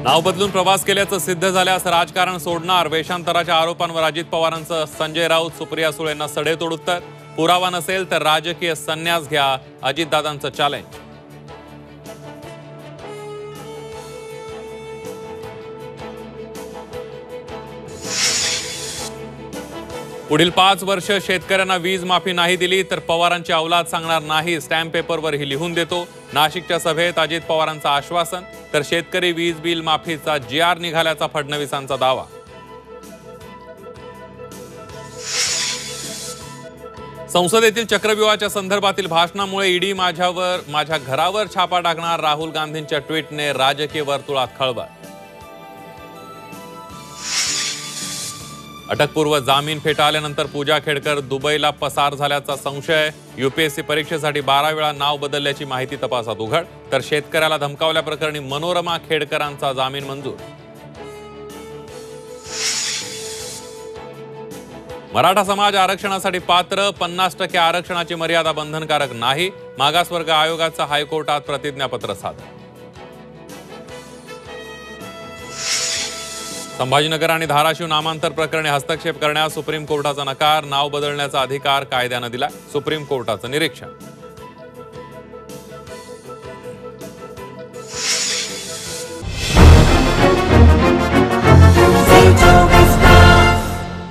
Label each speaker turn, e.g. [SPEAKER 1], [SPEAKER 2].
[SPEAKER 1] नाव बदलून प्रवास केल्याचं सिद्ध झाल्यास राजकारण सोडणार. वेषांतराच्या आरोपांवर अजित पवारांचं संजय राऊत सुप्रिया सुळेंना सडेतोड उत्तर. पुरावा नसेल तर राजकीय संन्यास घ्या, अजितदादांचं चॅलेंज. पुढील 5 वर्ष शेतकऱ्यांना वीज माफी नाही दिली तर पवारांची औलाद सांगणार नाही. स्टॅम्प पेपरवरही लिहून देतो. नाशिकच्या सभेत अजित पवारांचं आश्वासन. तर शेतकरी वीज बिल माफीचा GR निघाल्याचा फडणवीसांचा दावा. संसदेतील चक्रव्यूहाच्या संदर्भातील भाषणामुळे ईडी माझ्या घरावर छापा टाकणार. राहुल गांधींच्या ट्विटने राजकीय वर्तुळात खळबळ. अटकपूर्व जामीन फेटाळल्यानंतर पूजा खेडकर दुबईला पसार झाल्याचा संशय. UPSC परीक्षेसाठी 12 वेळा नाव बदलल्याची माहिती तपासात उघड. तर शेतकऱ्याला धमकावल्याप्रकरणी मनोरमा खेडकरांचा जामीन मंजूर. मराठा समाज आरक्षणासाठी पात्र. 50% आरक्षणाची मर्यादा बंधनकारक नाही. मागासवर्ग आयोगाचं हायकोर्टात प्रतिज्ञापत्र सादर. संभाजीनगर आणि धाराशिव नामांतर प्रकरणी हस्तक्षेप करण्यास सुप्रीम कोर्टाचा नकार. नाव बदलण्याचा अधिकार कायद्यानं दिला. सुप्रीम कोर्टाचं निरीक्षण.